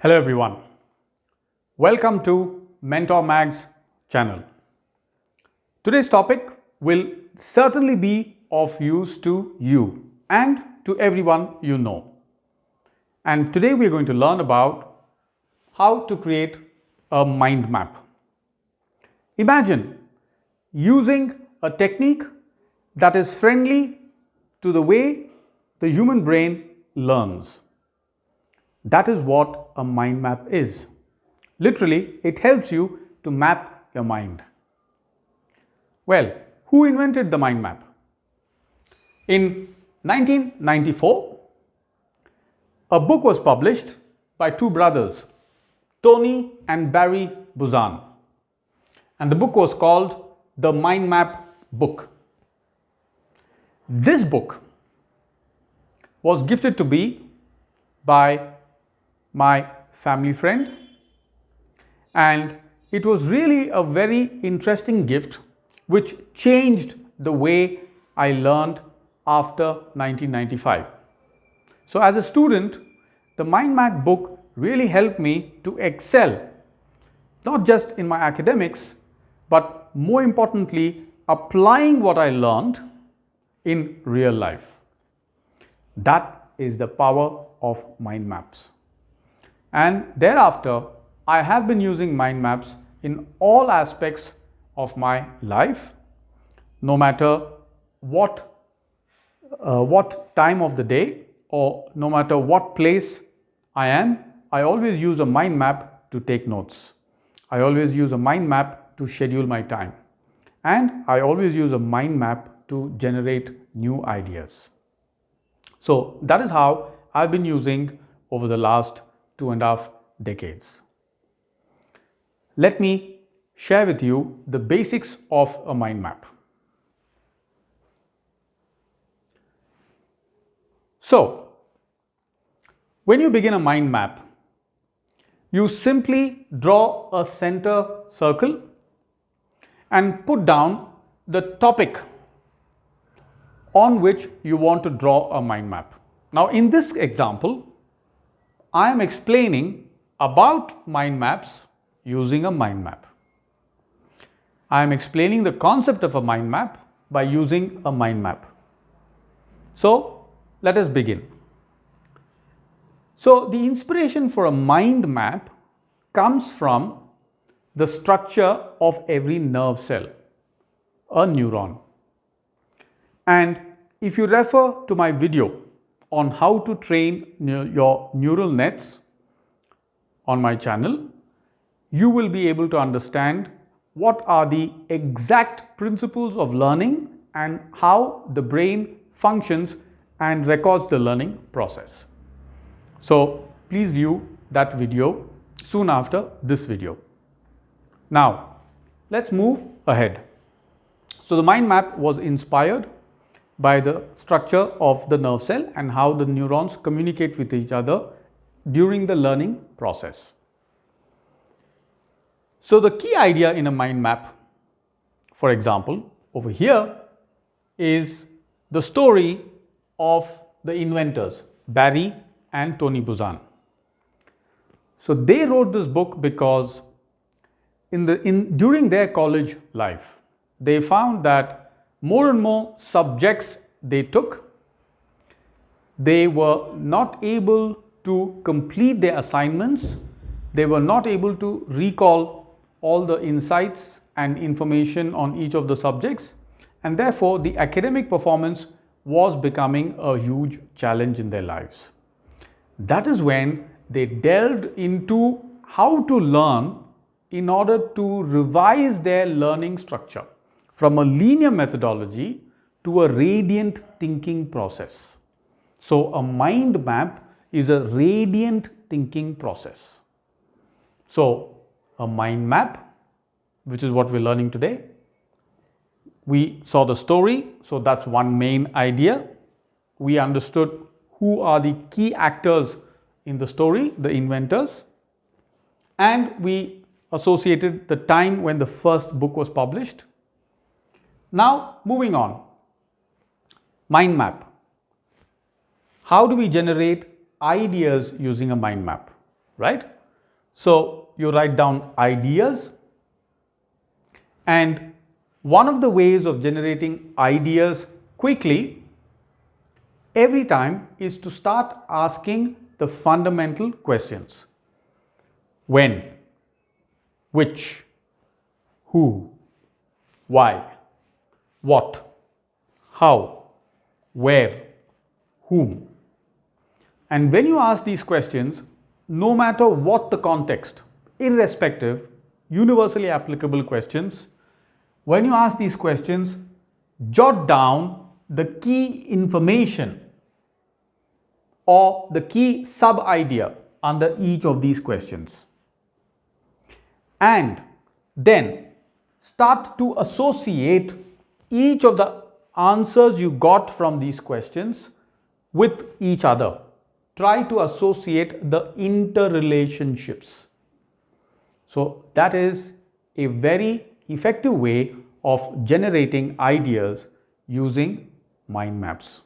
Hello everyone. Welcome to Mentor Mag's channel. Today's topic will certainly be of use to you and to everyone you know. And today we are going to learn about how to create a mind map. Imagine using a technique that is friendly to the way the human brain learns. That is what a mind map is. Literally, it helps you to map your mind. Well, who invented the mind map? In 1994, a book was published by two brothers, Tony and Barry Buzan. And the book was called The Mind Map Book. This book was gifted to me by my family friend, and it was really a very interesting gift which changed the way I learned after 1995. So as a student, the Mind Map book really helped me to excel, not just in my academics, but more importantly, applying what I learned in real life. That is the power of mind maps. And thereafter, I have been using mind maps in all aspects of my life, no matter what time of the day or no matter what place I am. I always use a mind map to take notes. I always use a mind map to schedule my time. And I always use a mind map to generate new ideas. So that is how I've been using over the last 2.5 decades. Let me share with you the basics of a mind map. So, when you begin a mind map, you simply draw a center circle and put down the topic on which you want to draw a mind map. Now, in this example, I am explaining about mind maps using a mind map. I am explaining the concept of a mind map by using a mind map. So, let us begin. So, the inspiration for a mind map comes from the structure of every nerve cell, a neuron. And if you refer to my video on how to train your neural nets on my channel, you will be able to understand what are the exact principles of learning and how the brain functions and records the learning process. So please view that video soon after this video. Now, let's move ahead. So the mind map was inspired by the structure of the nerve cell and how the neurons communicate with each other during the learning process. So the key idea in a mind map, for example, over here is the story of the inventors, Barry and Tony Buzan. So they wrote this book because during their college life, they found that more and more subjects they took, they were not able to complete their assignments, they were not able to recall all the insights and information on each of the subjects, and therefore the academic performance was becoming a huge challenge in their lives. That is when they delved into how to learn in order to revise their learning structure from a linear methodology to a radiant thinking process. So a mind map is a radiant thinking process. So a mind map, which is what we're learning today, we saw the story, so that's one main idea. We understood who are the key actors in the story, the inventors, and we associated the time when the first book was published. Now, moving on. Mind map. How do we generate ideas using a mind map? right? So you write down ideas, and one of the ways of generating ideas quickly every time is to start asking the fundamental questions. When, which, who, why, what, how, where, whom. And when you ask these questions, no matter what the context, irrespective, universally applicable questions, when you ask these questions, jot down the key information or the key sub-idea under each of these questions. And then start to associate each of the answers you got from these questions with each other. Try to associate the interrelationships. So that is a very effective way of generating ideas using mind maps.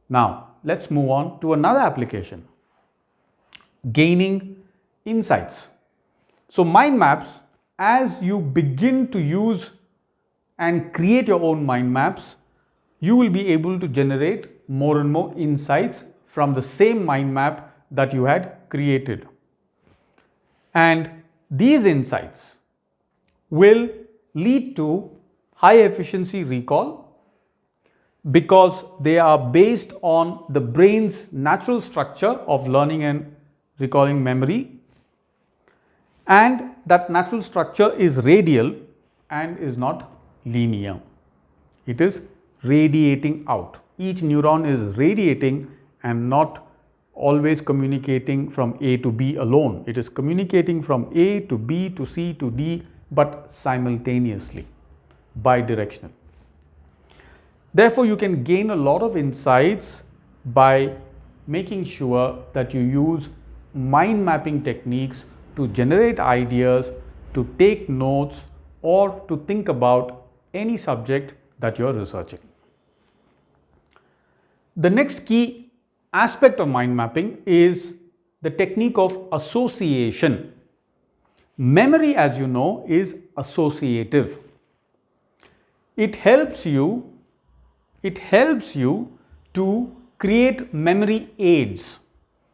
Now let's move on to another application, gaining insights. So mind maps, as you begin to use and create your own mind maps, you will be able to generate more and more insights from the same mind map that you had created. And these insights will lead to high efficiency recall because they are based on the brain's natural structure of learning and recalling memory, and that natural structure is radial and is not linear. It is radiating out. Each neuron is radiating and not always communicating from A to B alone. It is communicating from A to B to C to D, but simultaneously, bidirectional. Therefore, you can gain a lot of insights by making sure that you use mind mapping techniques to generate ideas, to take notes, or to think about any subject that you are researching. The next key aspect of mind mapping is the technique of association. Memory, as you know, is associative. It helps you to create memory aids.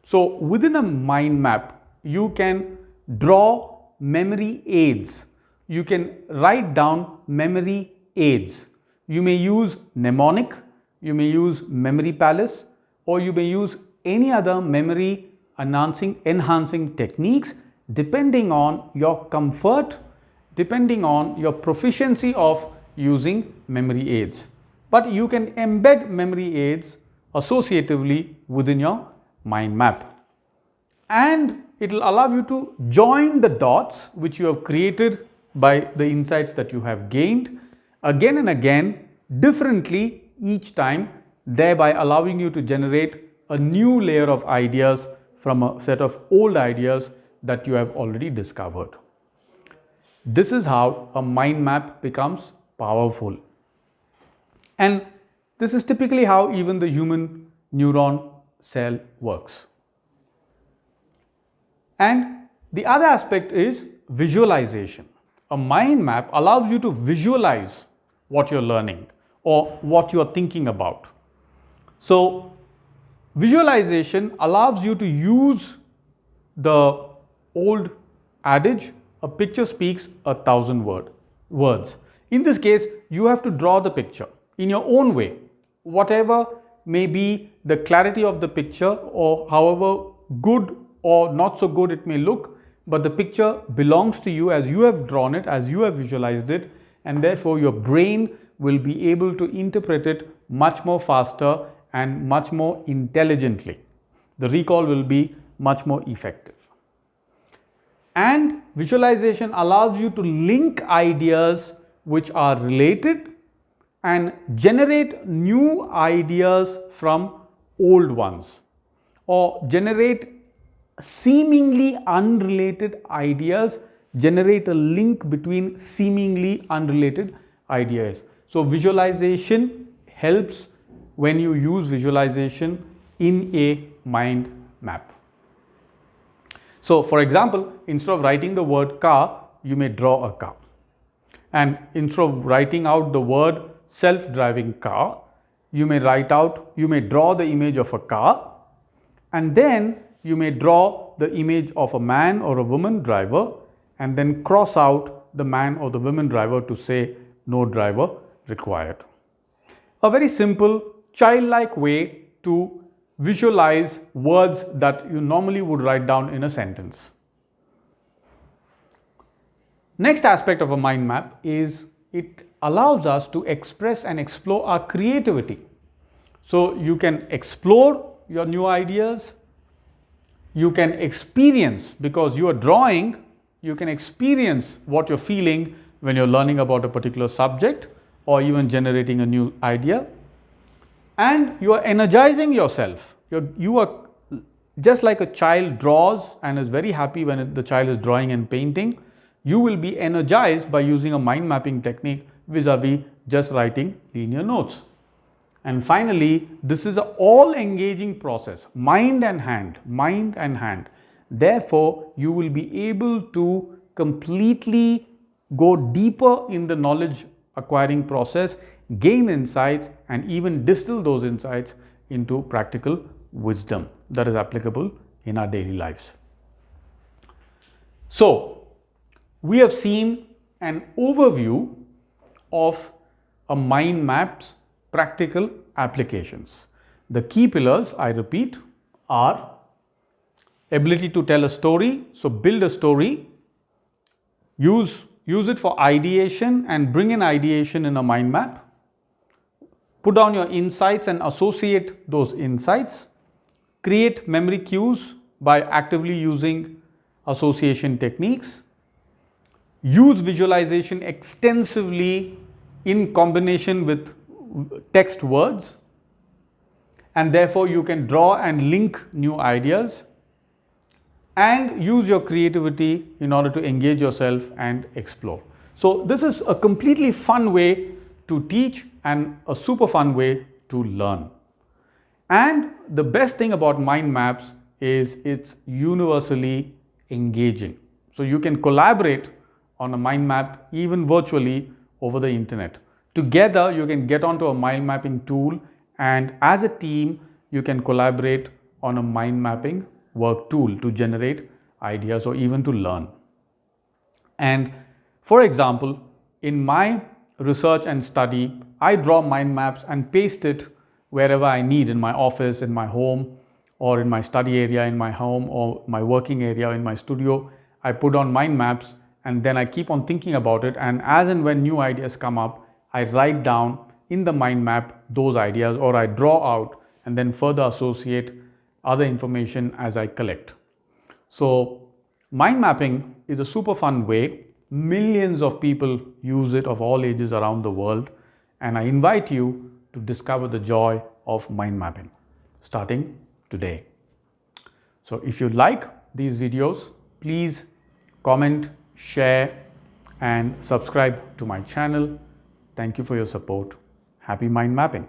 So within a mind map, you can draw memory aids. You can write down memory aids. You may use mnemonic, you may use memory palace, or you may use any other memory enhancing techniques depending on your comfort, depending on your proficiency of using memory aids. But you can embed memory aids associatively within your mind map. And it will allow you to join the dots which you have created by the insights that you have gained again and again, differently each time, thereby allowing you to generate a new layer of ideas from a set of old ideas that you have already discovered. This is how a mind map becomes powerful. And this is typically how even the human neuron cell works. And the other aspect is visualization. A mind map allows you to visualize what you're learning or what you're thinking about. So visualization allows you to use the old adage, a picture speaks 1,000 words. In this case, you have to draw the picture in your own way, whatever may be the clarity of the picture or however good or not so good it may look, but the picture belongs to you as you have drawn it, as you have visualized it, and therefore your brain will be able to interpret it much more faster and much more intelligently. The recall will be much more effective. And visualization allows you to link ideas which are related and generate new ideas from old ones, or generate seemingly unrelated ideas, generate a link between seemingly unrelated ideas. So visualization helps when you use visualization in a mind map. So for example, instead of writing the word car, you may draw a car. And instead of writing out the word self-driving car, you may draw the image of a car, and then you may draw the image of a man or a woman driver, and then cross out the man or the woman driver to say no driver required. A very simple, childlike way to visualize words that you normally would write down in a sentence. Next aspect of a mind map is it allows us to express and explore our creativity. So you can explore your new ideas, you can experience, because you are drawing, you can experience what you're feeling when you're learning about a particular subject or even generating a new idea, and you are energizing yourself. You are just like a child draws and is very happy when the child is drawing and painting. You will be energized by using a mind mapping technique vis-a-vis just writing linear notes. And finally, this is an all-engaging process, mind and hand, mind and hand. Therefore, you will be able to completely go deeper in the knowledge acquiring process, gain insights, and even distill those insights into practical wisdom that is applicable in our daily lives. So, we have seen an overview of a mind map's practical applications. The key pillars, I repeat, are ability to tell a story. So build a story, use it for ideation and bring in ideation in a mind map. Put down your insights and associate those insights. Create memory cues by actively using association techniques. Use visualization extensively in combination with text words, and therefore you can draw and link new ideas, and use your creativity in order to engage yourself and explore. So this is a completely fun way to teach and a super fun way to learn. And the best thing about mind maps is it's universally engaging. So you can collaborate on a mind map even virtually over the internet. Together, you can get onto a mind mapping tool, and as a team, you can collaborate on a mind mapping work tool to generate ideas or even to learn. And for example, in my research and study, I draw mind maps and paste it wherever I need, in my office, in my home, or in my study area, in my home, or my working area, in my studio. I put on mind maps, and then I keep on thinking about it, and as and when new ideas come up, I write down in the mind map those ideas, or I draw out and then further associate other information as I collect. So mind mapping is a super fun way. Millions of people use it of all ages around the world, and I invite you to discover the joy of mind mapping starting today. So if you like these videos, please comment, share, and subscribe to my channel. Thank you for your support. Happy mind mapping.